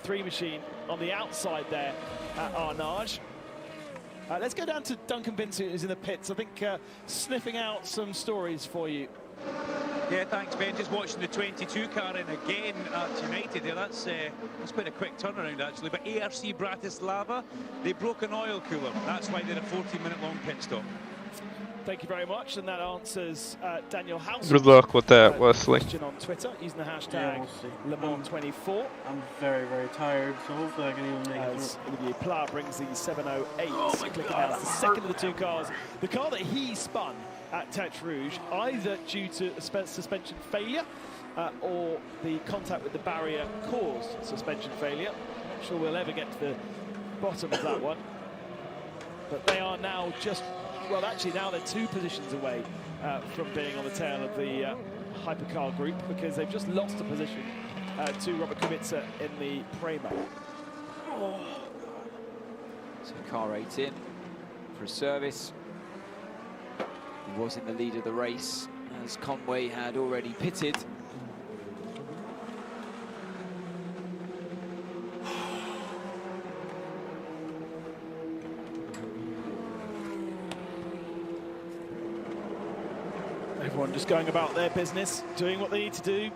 GT3 machine on the outside there at Arnage. Let's go down to Duncan Vincent, who's in the pits, I think sniffing out some stories for you. Yeah, thanks, Ben. Just watching the 22 car in again at United there. That's quite a quick turnaround, actually. But ARC Bratislava, they broke an oil cooler. That's why they're a 14-minute long pit stop. Thank you very much, and that answers Daniel House. Good luck with that, Wesley. Question on Twitter using the hashtag LeMans24. I'm very, very tired, so hopefully I can even make it As through. Olivier Pla brings the 708, clicking down to the second of the two cars. The car that he spun at Tete Rouge, either due to a suspension failure or the contact with the barrier caused suspension failure. Not sure we'll ever get to the bottom of that one. But they are now just, well, actually now they're 2 positions away from being on the tail of the hypercar group, because they've just lost a position to Robert Kubica in the Prema. Oh. So car 8 in for a service. He was in the lead of the race as Conway had already pitted. Everyone just going about their business, doing what they need to do,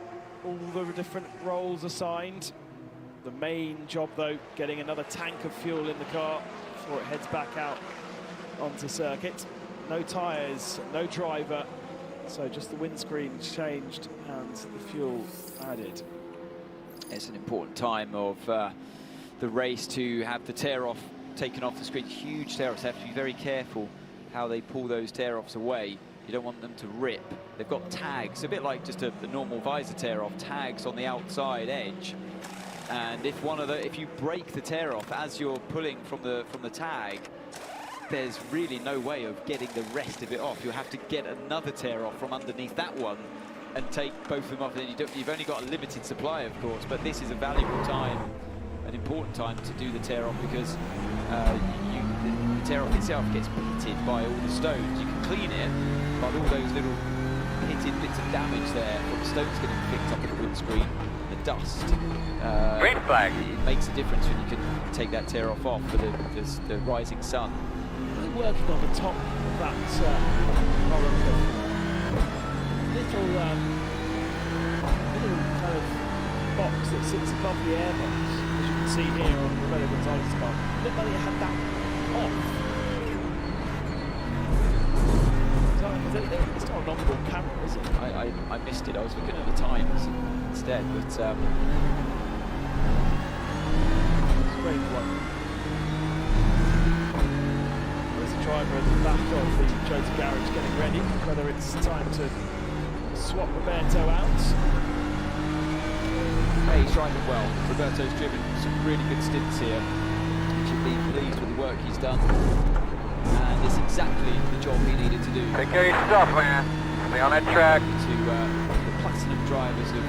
all the different roles assigned. The main job, though, getting another tank of fuel in the car before it heads back out onto circuit. No tyres, no driver, so just the windscreen changed and the fuel added. It's an important time of the race to have the tear-off taken off the screen. Huge tear-offs, have to be very careful how they pull those tear-offs away. You don't want them to rip. They've got tags, a bit like just a normal visor tear-off, tags on the outside edge. And if you break the tear-off as you're pulling from the tag, there's really no way of getting the rest of it off. You'll have to get another tear-off from underneath that one and take both of them off. And you've only got a limited supply, of course, but this is a valuable time, an important time to do the tear-off, because the tear-off itself gets pitted by all the stones. You can clean it, but all those little pitted bits of damage there from stones getting picked up in the windscreen, the dust. Green flag. It makes a difference when you can take that tear-off off for the rising sun. They're working on the top of that little kind of box that sits above the airbox, as you can see here on Roberto Gonzalez's car. Looked like it had that off. It's not an onboard camera, is it? I missed it. I was looking at the times instead, but it's a great one. There's the driver at the back of the Jota garage getting ready, whether it's time to swap Roberto out. Hey, he's driving well. Roberto's driven some really good stints here. You should be pleased with the work he's done. And it's exactly the job he needed to do. Take care of your stuff, man. Stay on that track. To the platinum drivers of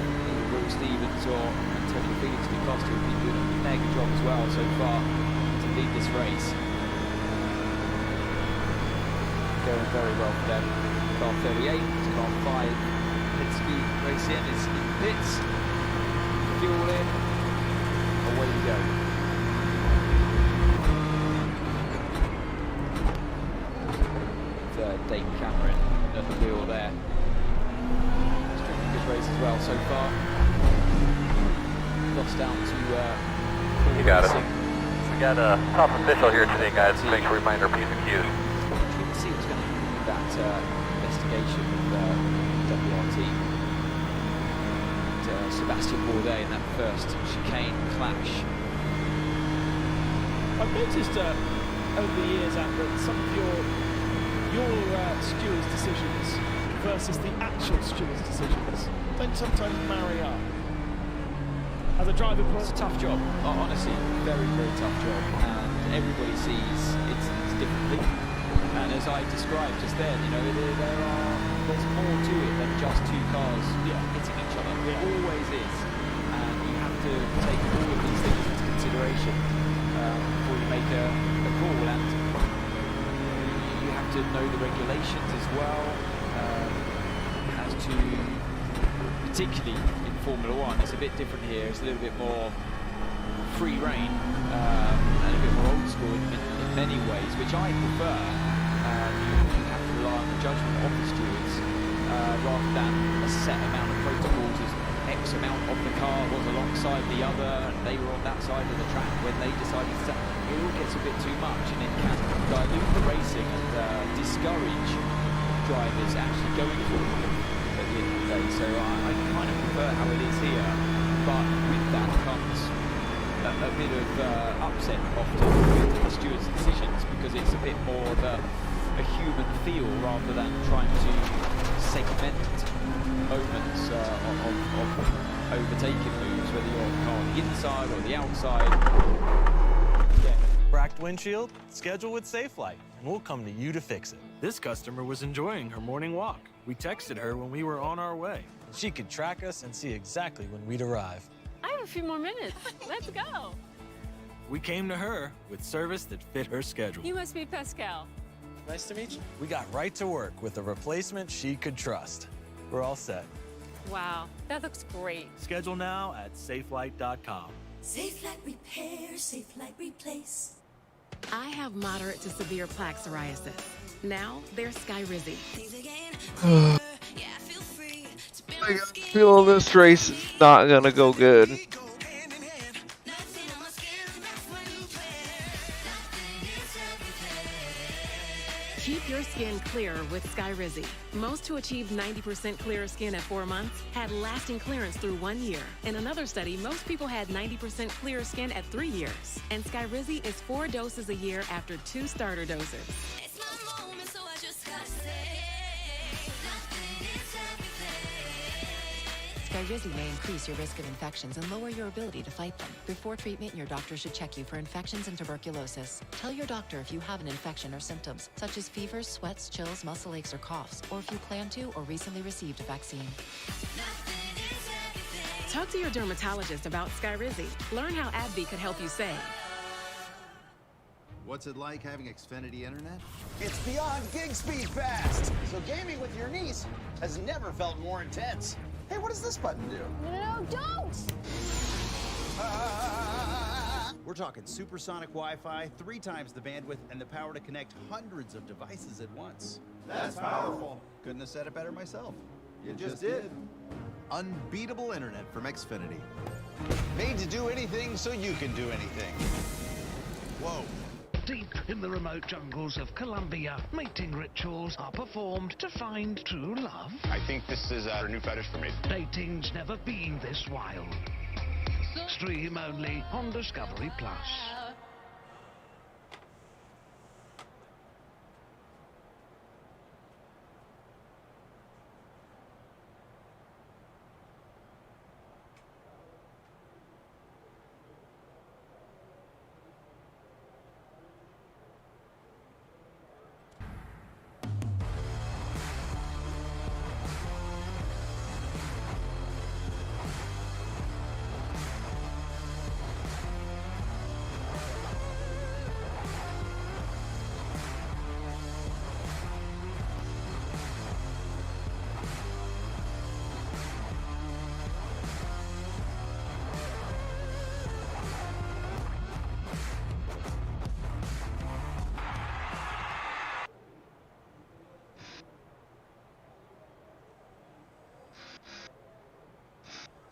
Will Stevens or Antonio Felix Costa have been doing a mega job as well so far to lead this race. Going very well for them. Car 38 to car 5. Pit speed race in is in pits. Fuel in. Away we go. Dave Cameron at the wheel there. He's driven a good race as well so far. Lost down to you got it. We got a top official here today, guys. Make sure we mind our P's and Q's. We can see what's going to happen with that investigation of WRT. And, Sebastian Bourdais in that first chicane clash. I've noticed over the years, that some of your stewards' decisions versus the actual stewards' decisions don't sometimes marry up. As a driver, It's a tough job, honestly, very, very tough job, and everybody sees it's differently. And as I described just then, you know, there's more to it than just 2 cars hitting each other. There always is, and you have to take all of these things into consideration before you make a call. And to know the regulations as well, as to, particularly in Formula 1, it's a bit different here. It's a little bit more free rein and a bit more old school in many ways, which I prefer. You have to rely on the judgment of the stewards rather than a set amount of protocols as X amount of the car was alongside the other and they were on that side of the track when they decided to. It all gets a bit too much and it can dilute the racing and discourage drivers actually going for it at the end of the day. So I kind of prefer how it is here, but with that comes a bit of upset often with the stewards' decisions because it's a bit more of a human feel rather than trying to segment moments of overtaking moves, whether you're on the inside or the outside. Yeah. Cracked windshield? Schedule with Safelite, and we'll come to you to fix it. This customer was enjoying her morning walk. We texted her when we were on our way. She could track us and see exactly when we'd arrive. I have a few more minutes. Let's go. We came to her with service that fit her schedule. You must be Pascal. Nice to meet you. We got right to work with a replacement she could trust. We're all set. Wow, that looks great. Schedule now at safelight.com. Safelite Repair, Safelite Replace. I have moderate to severe plaque psoriasis. Now there's Skyrizi. I got a feeling this race is not gonna go good. Keep your skin clear with Skyrizi. Most who achieved 90% clearer skin at 4 months had lasting clearance through 1 year. In another study, most people had 90% clearer skin at 3 years. And Skyrizi is 4 doses a year after 2 starter doses. It's my moment, so I just gotta say, nothing is everything. Skyrizi may increase your risk of infections and lower your ability to fight them. Before treatment, your doctor should check you for infections and tuberculosis. Tell your doctor if you have an infection or symptoms, such as fevers, sweats, chills, muscle aches, or coughs, or if you plan to or recently received a vaccine. Talk to your dermatologist about Skyrizi. Learn how AbbVie could help you save. What's it like having Xfinity internet? It's beyond gig speed fast. So gaming with your niece has never felt more intense. Hey, what does this button do? No, don't! We're talking supersonic Wi-Fi, 3 times the bandwidth, and the power to connect hundreds of devices at once. That's powerful. Couldn't have said it better myself. You just did. Unbeatable internet from Xfinity. Made to do anything so you can do anything. Whoa. Deep in the remote jungles of Colombia, mating rituals are performed to find true love. I think this is a new fetish for me. Dating's never been this wild. Stream only on Discovery Plus.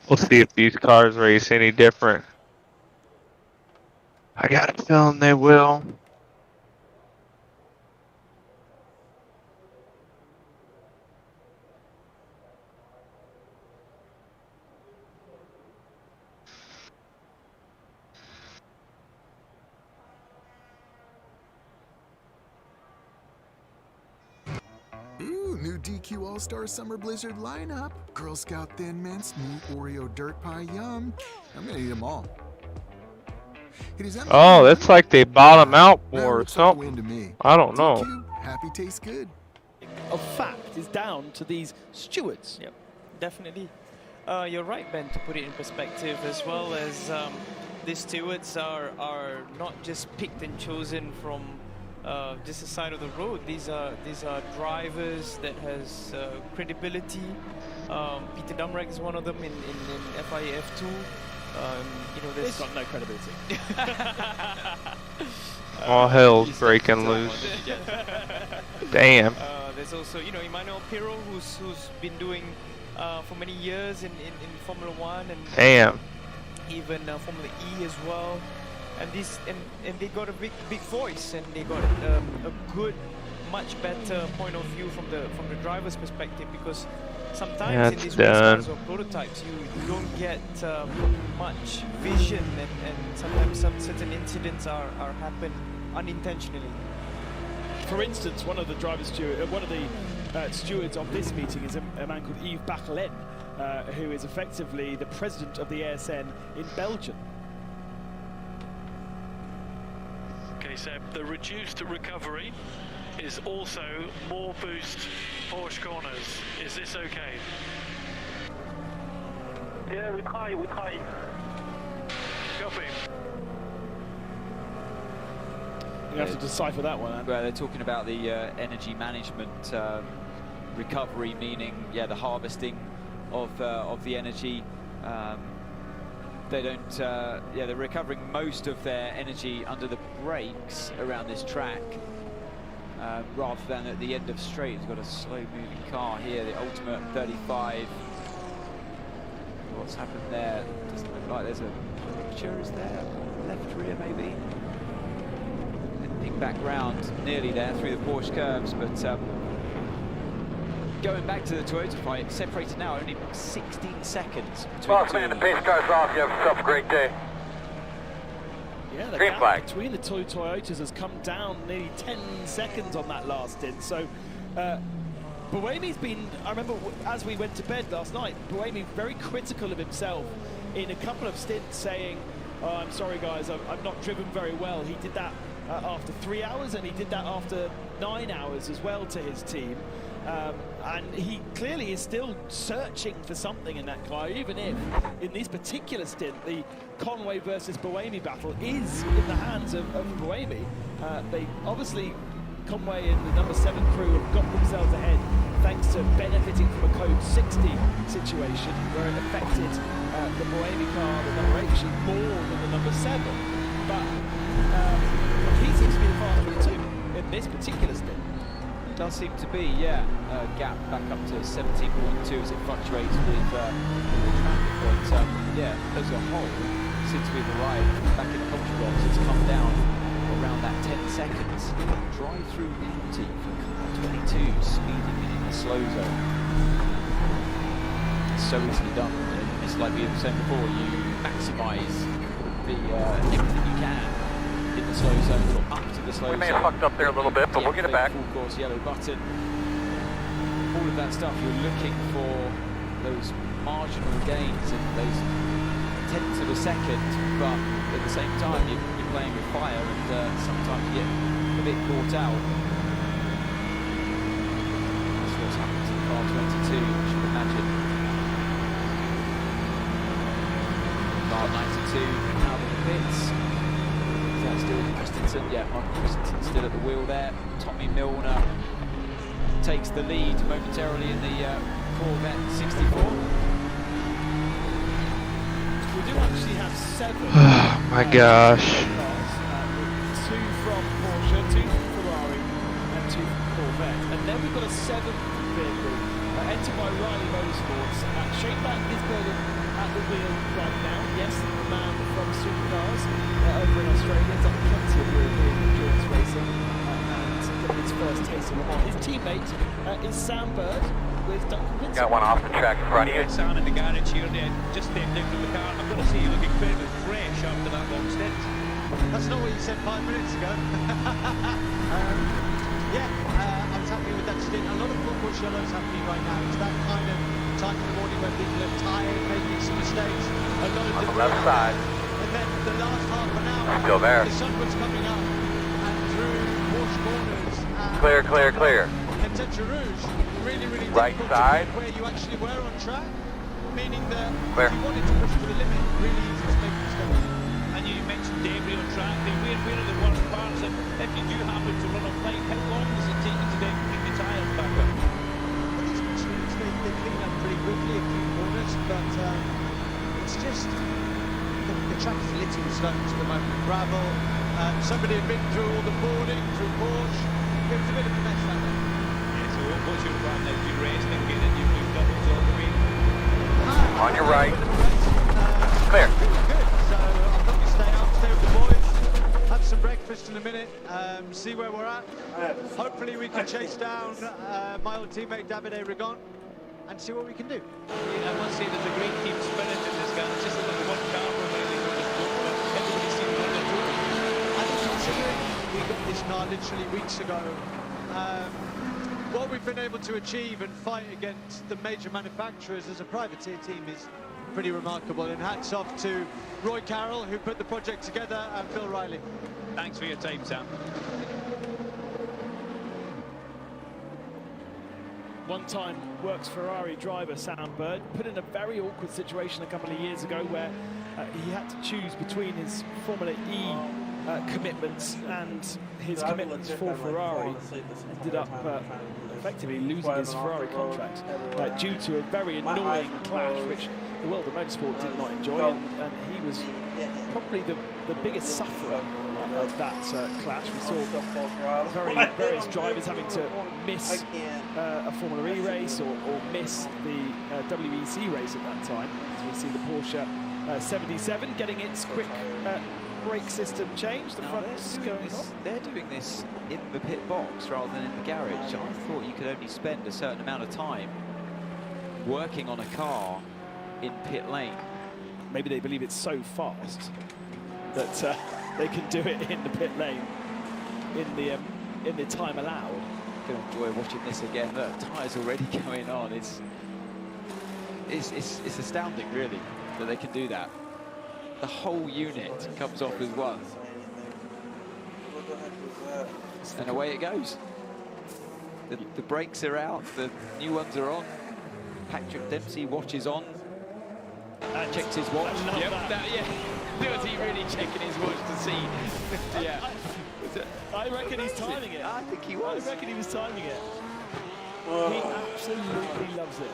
We'll see if these cars race any different. I got a feeling they will. New DQ All-Star Summer Blizzard lineup. Girl Scout Thin Mints, new Oreo Dirt Pie Yum. I'm gonna eat them all. Oh, that's like they bottom out or something. I don't know. DQ, happy tastes good. Of fact is down to these stewards. Yep, definitely. You're right, Ben, to put it in perspective, as well as these stewards are not just picked and chosen from just the side of the road. These are drivers that has credibility. Peter Dumreg is one of them in FIA F2. You know, it's got no credibility. All hell's breaking loose. Damn. There's also, you know, Emmanuel Pirro, who's been doing for many years in Formula 1 and Damn. even Formula E as well. And they got a big voice, and they got a good, much better point of view from the driver's perspective, because sometimes in these race cars or prototypes you don't get much vision, and sometimes some certain incidents are happen unintentionally. For instance, one of the stewards of this meeting is a man called Yves Bachelin, who is effectively the president of the ASN in Belgium. Okay, so the reduced recovery is also more boost Porsche corners. Is this okay? Yeah, we try. Copy. You have to decipher that one. Well, they're talking about the energy management recovery, meaning the harvesting of the energy. They don't. They're recovering most of their energy under the brakes around this track, rather than at the end of straight. It's got a slow-moving car here. The ultimate 35. What's happened there? Doesn't look like there's a picture. Is there left rear maybe? Back round, nearly there through the Porsche curves, but going back to the Toyota fight, separated now only 16 seconds between the two. The pace car's off. You have yourself a great day. Yeah, the Green gap flag. between the two Toyotas has come down nearly 10 seconds on that last stint. So Buemi's been, I remember as we went to bed last night, Buemi very critical of himself in a couple of stints, saying, "Oh, I'm sorry guys, I've not driven very well." He did that after 3 hours, and he did that after 9 hours as well to his team. And he clearly is still searching for something in that car, even if in this particular stint the Conway versus Buemi battle is in the hands of Buemi. They obviously, Conway and the number 7 crew have got themselves ahead thanks to benefiting from a code 60 situation where it affected the Buemi car, the number 8 machine, more than the number 7. But he seems to be the faster of the two in this particular stint. Does seem to be, gap back up to 17.2 as it fluctuates with the traffic. But as a whole, since we've arrived back in the culture box, it's come down around that 10 seconds. Drive-through penalty for car 22 speeding in the slow zone. It's so easily done. It's like we were saying before, you maximise the everything you can in the slow zone or up to the slow zone. We may have fucked up there a little bit, but we'll get it back. Full course yellow button. All of that stuff, you're looking for those marginal gains and those tenths of a second, but at the same time you're playing with fire, and sometimes you get a bit caught out. That's what's happened to the car 22, I should imagine. Car 92 out of the pits. Is that still Christensen? Yeah, Michael Christensen still at the wheel there. Tommy Milner takes the lead momentarily in the Corvette 64. We do actually have 7. Oh my gosh. Cars, 2 from Porsche, 2 from Ferrari, and 2 from Corvette. And then we've got a 7th vehicle entered by Riley Motorsports. Shane Van Gisbergen at the wheel right now. Yes, the man from Supercars over in Australia. He's done plenty of European endurance racing and getting his first taste of Le Mans. His teammate is Sam Bird with Duncan Vincent. Got one off the track in front of you. Sam in the garage here, they just stepped out from the car. I've got to say, you look incredibly fresh after that long stint. That's not what you said 5 minutes ago. I was happy with that stint. A lot of full course yellows happening right now. It's that kind of time in the morning when people are tired, making some mistakes. A lot of On the debris left side. And then the last half an hour, Still there. the sun was coming up and through Porsche corners. Clear, clear, clear. And Tetra Rouge, really Right difficult side. to get where you actually were on track, meaning that Clear. if you wanted to push to the limit, really easy to make mistakes. And you mentioned debris on track. Where are the worst parts? And if you do happen to run off plane, how long does it take you to then pick the tyres back up? Well, these machines, they clean up pretty quickly a few corners, but it's just cobblestones at the moment, gravel. Somebody had been through all the boarding, through Porsche. It was a bit of a mess that day. Yeah, so what's your plan now? Do you rest and get in your blue doubles all the way? On your right. Clear. Good. So I'm going to stay out, stay with the boys, have some breakfast in a minute, see where we're at. Hopefully we can chase down my old teammate Davide Rigon and see what we can do. I must say there's a great team spirit in this guy. It's just that the one car remaining with this boat, but everybody seems on the road. I think considering we got this car literally weeks ago, what we've been able to achieve and fight against the major manufacturers as a privateer team is pretty remarkable, and hats off to Roy Carroll, who put the project together, and Phil Riley. Thanks for your time, Sam. One-time Works Ferrari driver Sam Bird put in a very awkward situation a couple of years ago where he had to choose between his Formula E commitments and his commitments for Ferrari. Ended up effectively losing his Ferrari contract due to a very annoying clash which the world of motorsport did not enjoy, and he was probably the biggest sufferer of that clash. We saw various drivers having to miss a Formula E race or miss the WEC race at that time, as we see the Porsche 77 getting its quick brake system changed. The front's going on. They're doing this in the pit box rather than in the garage. I thought you could only spend a certain amount of time working on a car in pit lane. Maybe they believe it's so fast that they can do it in the pit lane in the time allowed. Gonna enjoy watching this again. Look, tyres already going on. It's astounding, really, that they can do that. The whole unit comes off with one, and away it goes. The brakes are out, the new ones are on. Patrick Dempsey watches on. Checks his watch. Yep, was he really checking his watch to see? Yeah. I reckon he's timing it. I think he was. I reckon he was timing it. He absolutely loves it.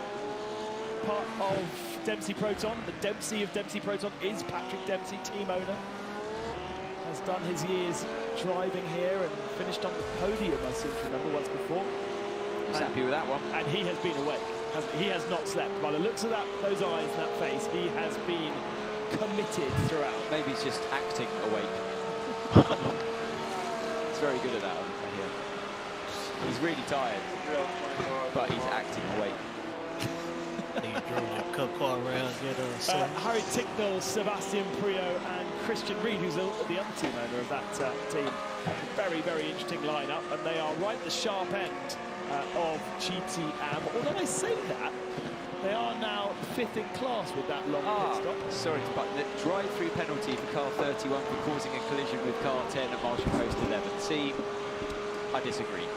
Part of Dempsey Proton, the Dempsey of Dempsey Proton is Patrick Dempsey, team owner. Has done his years driving here and finished on the podium, I seem to remember, once before. He's happy with that one. And he has been awake. He has not slept. By the looks of those eyes and that face, he has been committed throughout. Maybe he's just acting awake. He's very good at that over here. He's really tired, but he's acting awake. Harry Ticknell, Sebastian Priaulx and Christian Reed, who's the other team owner of that team. Very, very interesting lineup, and they are right at the sharp end of GTM. Although I say that, they are now 5th in class with that long pit stop. Sorry to butt the drive-through penalty for car 31 for causing a collision with car 10 at Marshall Post 11. See, I disagree.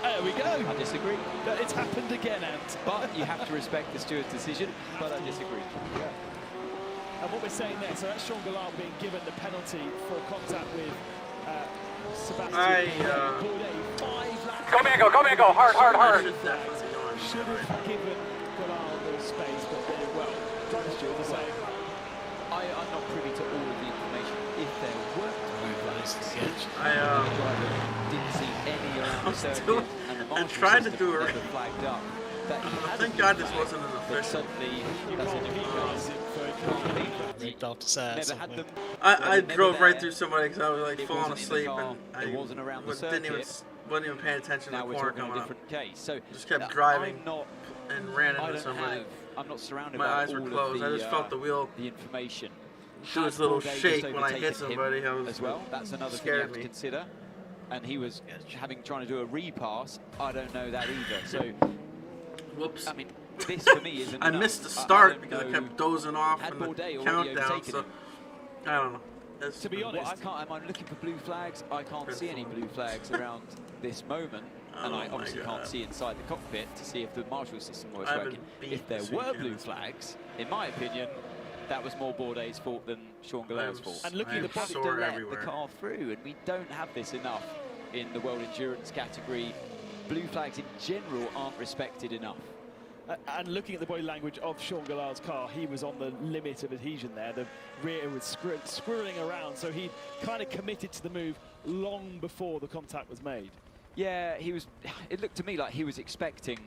There we go. I disagree. It's happened again, Ant. But you have to respect the steward's decision, but I disagree. Yeah. And what we're saying there, so that's Sean Gallard being given the penalty for contact with Sebastian. Go, hard. Should have given Gallard more space, but very well. Driver steward is saying, I'm not privy to all of the information. If there were didn't see any around the circuit, and the marshal tried to do it. Flagged up. That he Thank God this wasn't an official. Suddenly, that's a never had them. I drove right through somebody because I was like falling asleep and I wasn't around the wasn't even paying attention to the corner coming up. So just kept driving and ran into somebody. I'm not surrounded My by eyes were all closed. of the, I just felt the wheel the information. do its little shake when I hit somebody. I was as well. That's another thing you have to consider. And he was trying to do a repass. I don't know that either. So, whoops. I mean, this for me isn't. I missed the start because I kept dozing off in the countdown. So I don't know. To be honest, I'm looking for blue flags. I can't see any blue flags around this moment. And I obviously can't see inside the cockpit to see if the marshal system was working. If there were blue flags, in my opinion, that was more Bourdais' fault than Sean Gallard's fault. And looking at the bottom to let the car through, and we don't have this enough in the World Endurance category. Blue flags in general aren't respected enough. And looking at the body language of Sean Gallard's car, he was on the limit of adhesion there. The rear was squirreling around, so he kind of committed to the move long before the contact was made. Yeah, he was. It looked to me like he was expecting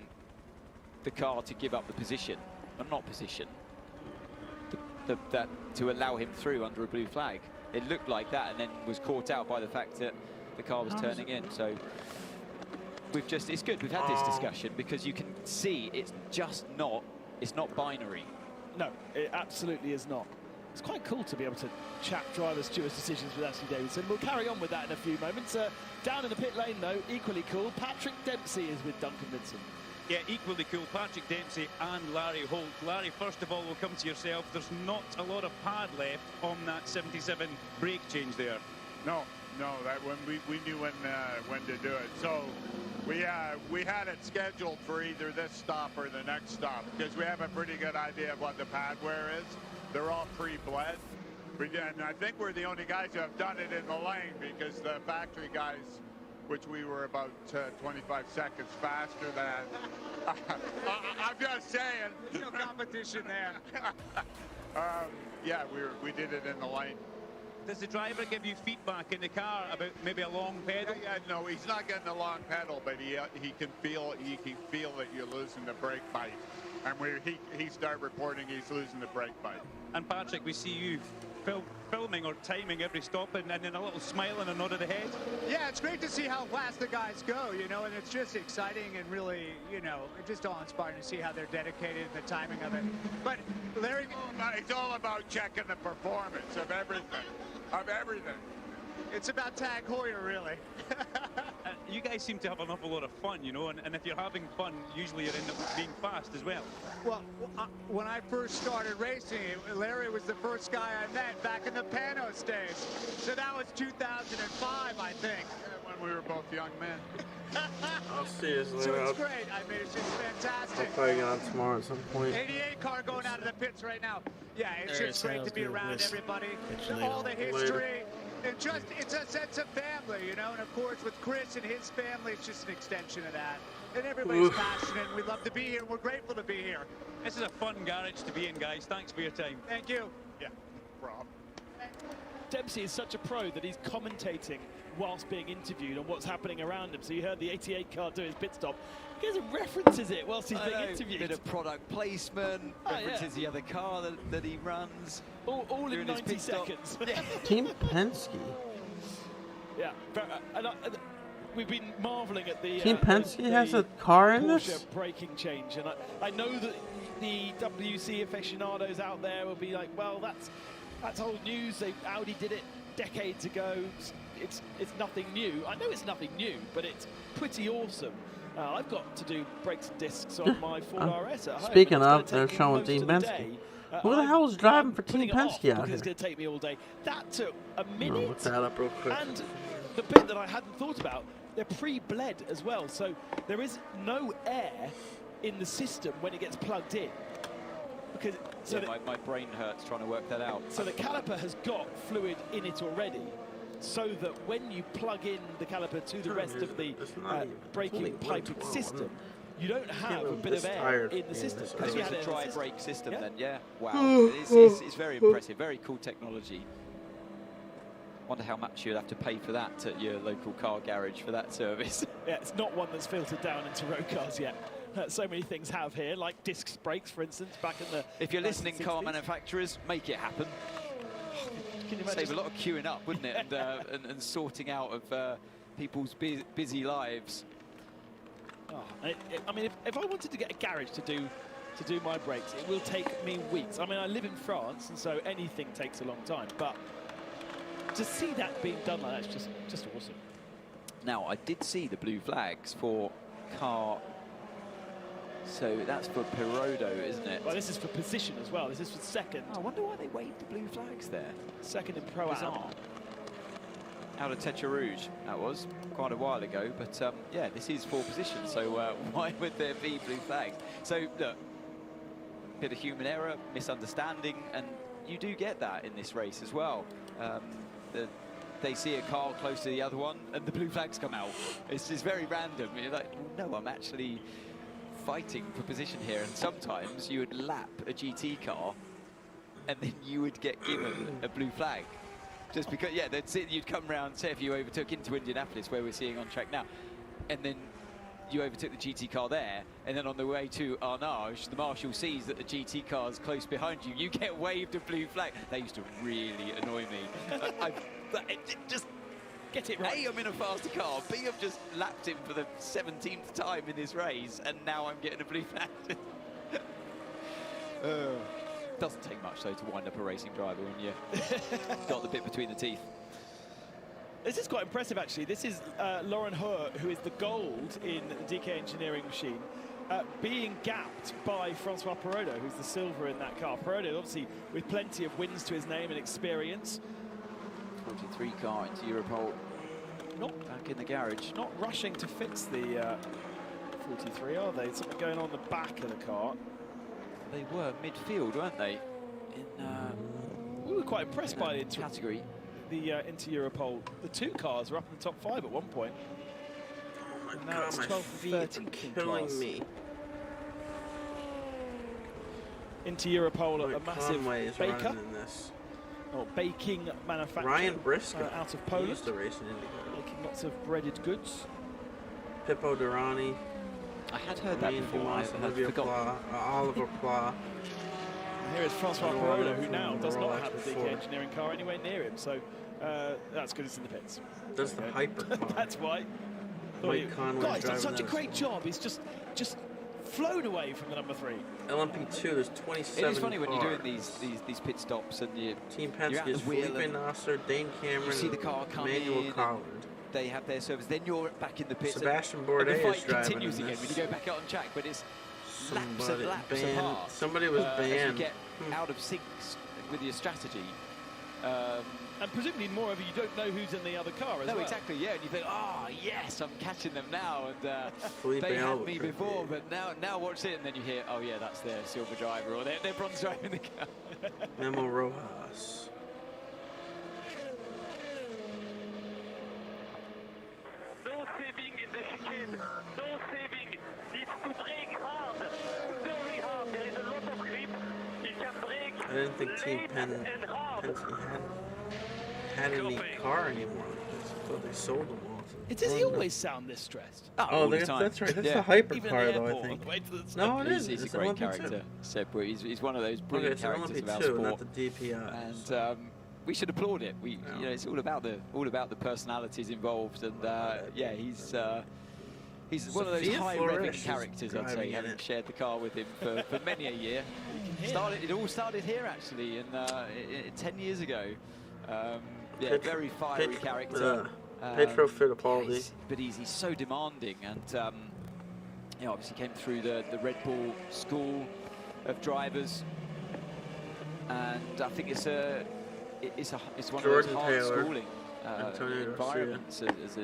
the car to give up the position, and not position, that to allow him through under a blue flag. It looked like that, and then was caught out by the fact that the car was turning in. So it's good we've had this discussion, because you can see it's not binary. No, it absolutely is not. It's quite cool to be able to chat driver stewards' decisions with Ashley Davidson. We'll carry on with that in a few moments. Down in the pit lane, though, equally cool, Patrick Dempsey is with Duncan Vincent. Yeah, equally cool, Patrick Dempsey and Larry Holt. Larry, first of all, we'll come to yourself. There's not a lot of pad left on that 77 brake change there. No, that when we knew when to do it. So we had it scheduled for either this stop or the next stop, because we have a pretty good idea of what the pad wear is. They're all pre-bled. And I think we're the only guys who have done it in the lane, because the factory guys, which we were about 25 seconds faster than. I'm just saying. There's no competition there. Yeah, we did it in the lane. Does the driver give you feedback in the car about maybe a long pedal? Yeah, no, he's not getting a long pedal, but he can feel that you're losing the brake bite. And he started reporting he's losing the brake bite. And Patrick, we see you filming or timing every stop, and then a little smile and a nod of the head. Yeah, it's great to see how fast the guys go, you know, and it's just exciting and really, you know, just awe-inspiring to see how they're dedicated and the timing of it. But Larry, it's all about checking the performance of everything. It's about Tag Heuer, really. You guys seem to have an awful lot of fun, you know, and if you're having fun, usually you end up being fast as well. Well, when I first started racing, Larry was the first guy I met back in the Panos days. So that was 2005, I think. When we were both young men. I'll see you later. So it's great. I mean, it's just fantastic. I'll probably get on tomorrow at some point. 88 car going out of the pits right now. Yeah, it's just great to be around everybody. All the history. Later. And just, it's a sense of family, you know, and of course with Chris and his family, it's just an extension of that. And everybody's passionate, and we love to be here, and we're grateful to be here. This is a fun garage to be in, guys. Thanks for your time. Thank you. Yeah, Rob. Dempsey is such a pro that he's commentating whilst being interviewed on what's happening around him. So you heard the 88 car do his pit stop. He goes and references it whilst he's being interviewed. Bit of product placement, references the other car that he runs. All in 90 seconds. Team Penske. Yeah, and we've been marvelling at the Team Penske has a car in Porsche this? braking change, and I know that the WC aficionados out there will be like, well, that's old news. Audi did it decades ago. It's nothing new. I know it's nothing new, but it's pretty awesome. I've got to do brakes and discs on my Ford RS at home. Speaking of, they're showing Team Penske. Who the hell is driving for Team Penske out here? It's going to take me all day. That took a minute. I'll look that up real quick. And the bit that I hadn't thought about, they're pre-bled as well, so there is no air in the system when it gets plugged in. Because my brain hurts trying to work that out. So the caliper has got fluid in it already, so that when you plug in the caliper to the rest of the braking piping system, you don't have a bit of air in the system. Because it's a dry brake system then, yeah. Wow, it's very impressive, very cool technology. Wonder how much you'd have to pay for that at your local car garage for that service. Yeah, it's not one that's filtered down into road cars yet. So many things have here, like disc brakes, for instance, back in the... If you're listening, car manufacturers, make it happen. Can you imagine? Save a lot of queuing up, wouldn't it? and sorting out of people's busy lives. Oh, I mean, if I wanted to get a garage to do my brakes, it will take me weeks. I mean, I live in France, and so anything takes a long time. But to see that being done like that's just awesome. Now, I did see the blue flags for car. So that's for Perodo, isn't it? Well, this is for position as well. This is for second. Oh, I wonder why they waved the blue flags there. Second in Pro Am. Out of Tetra Rouge, that was quite a while ago. But yeah, this is for position. So why would there be blue flags? So look, bit of human error, misunderstanding, and you do get that in this race as well. They see a car close to the other one, and the blue flags come out. It's just very random. You're like, well, no, I'm actually fighting for position here, and sometimes you would lap a GT car, and then you would get given a blue flag. Just because, yeah, you'd come round, say if you overtook into Indianapolis, where we're seeing on track now, and then you overtook the GT car there, and then on the way to Arnage, the marshal sees that the GT car's close behind you, you get waved a blue flag. They used to really annoy me. Just get it right. A, I'm in a faster car. B, I've just lapped him for the 17th time in this race, and now I'm getting a blue flag. Doesn't take much, though, to wind up a racing driver when you got the bit between the teeth. This is quite impressive, actually. This is Lauren Heures, who is the gold in the DK Engineering machine, being gapped by Francois Perrodo, who's the silver in that car. Perrodo, obviously, with plenty of wins to his name and experience. 43 car into Europole. Not back in the garage. Not rushing to fix the 43, are they? Something going on in the back of the car. They were midfield, weren't they? We were quite impressed by the category. The Inter-Europole. The two cars were up in the top 5 at one point. Oh my now God, it's my 12 feet and 13 are killing me. Inter-Europole, a massive Conway is baker. running in this. Or baking manufacturer. Ryan Briscoe out of Poland. used to race in IndyCar. Making lots of breaded goods. Pippo Durrani. I had heard that before. I had forgotten. Oliver Pla. Here is Francois Perrodo, who now does not have a DK Engineering car anywhere near him, so that's good. It's in the pits. That's the hyper car. That's why. Mike Conway God, he's done driving such a great job. He's just flown away from the number 3. LMP2, there's 27 It is funny cars. when you're doing these pit stops and Team you're at the Penske, wheel Felipe Nasser, Dane Cameron, you see the car come Emmanuel in, Collard. They have their service. Then you're back in the pits. Sebastian and Bourdais the fight is driving continues in again this. when you go back out on track, but it's laps and laps banned. apart. Somebody was As you banned. get out of sync with your strategy. And presumably, moreover, you don't know who's in the other car as well. No, exactly, yeah. And you think, oh, yes, I'm catching them now. And Felipe they had Albert me before, but now watch it. And then you hear, oh, yeah, that's their silver driver or their bronze driver in the car. Memo Rojas. No saving in the chicane. No saving. Needs to brake hard. Very hard. There is a lot of grip. He can brake. I didn't think Team Penske had any car anymore. I thought they sold them all. Does he always sound this stressed? Oh, that's right. That's the hypercar, though, I think. No, it is. He's a It's great LMP2. character, Seb. He's one of those brilliant characters of our LMP2, sport. not the DPI. And we should applaud it. You know, it's all about the personalities involved. And yeah, he's one of those Sophia high Flores revving is characters, I'd say, driving having it. shared the car with him for many a year. It all started here, actually, 10 years ago. Yeah, very fiery character. Petro Fittipaldi. But he's so demanding, and you know, obviously came through the Red Bull school of drivers, and I think it's one Jordan of those hard Taylor, schooling Antonio environments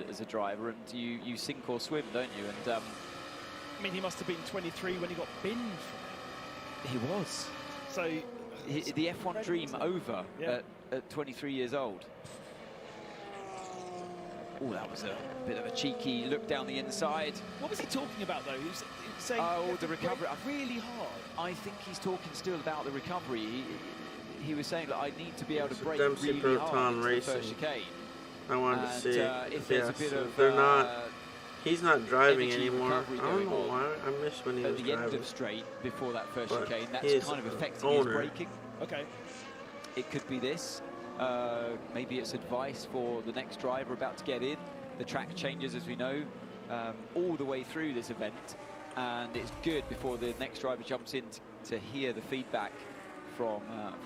as a driver, and you sink or swim, don't you? And I mean, he must have been 23 when he got binned from it. he was. So The F1 dream over at 23 years old. Oh, that was a bit of a cheeky look down the inside. What was he talking about, though? He was saying, oh, the recovery. Really hard. I think he's talking still about the recovery. He was saying that I need to be able to brake Dempsey really hard Proton into the Racing. first chicane. I wanted to see. If there's a bit of they're not. He's not driving energy anymore. I recovery don't know going on why. I miss when he was at the driving. end of straight before that first But chicane, he is that's kind of the affecting his owner. braking. Okay. It could be this. Maybe it's advice for the next driver about to get in. The track changes, as we know, all the way through this event, and it's good before the next driver jumps in to hear the feedback from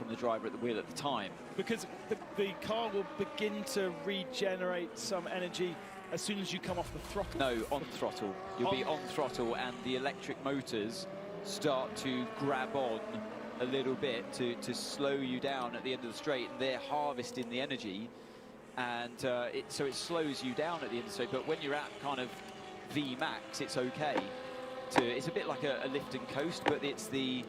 the driver at the wheel at the time. Because the car will begin to regenerate some energy as soon as you come off the throttle. No, on throttle. You'll be on throttle, and the electric motors start to grab on a little bit to slow you down at the end of the straight, and they're harvesting the energy, and so it slows you down at the end of the straight. But when you're at kind of V max, it's okay. It's a bit like a lift and coast, but it's the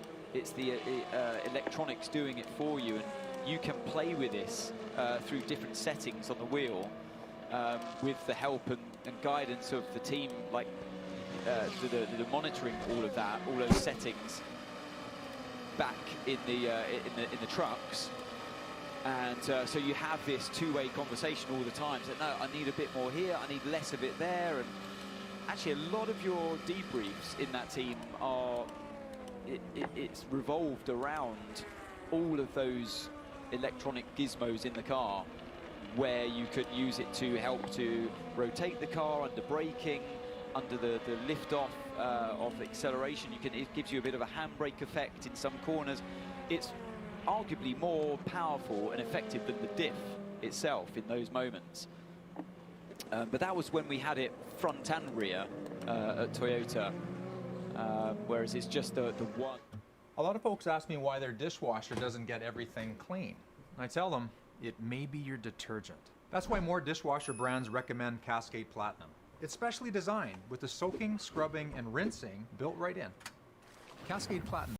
electronics doing it for you, and you can play with this through different settings on the wheel with the help and guidance of the team, like the monitoring all of that, all those settings back in the trucks. And so you have this two-way conversation all the time. So, no, I need a bit more here, I need less of it there. And actually, a lot of your debriefs in that team are, it's revolved around all of those electronic gizmos in the car, where you could use it to help to rotate the car under braking, under the lift-off of acceleration. It gives you a bit of a handbrake effect in some corners. It's arguably more powerful and effective than the diff itself in those moments. But that was when we had it front and rear at Toyota, whereas it's just the one. A lot of folks ask me why their dishwasher doesn't get everything clean. I tell them, it may be your detergent. That's why more dishwasher brands recommend Cascade Platinum. It's specially designed with the soaking, scrubbing, and rinsing built right in. Cascade Platinum.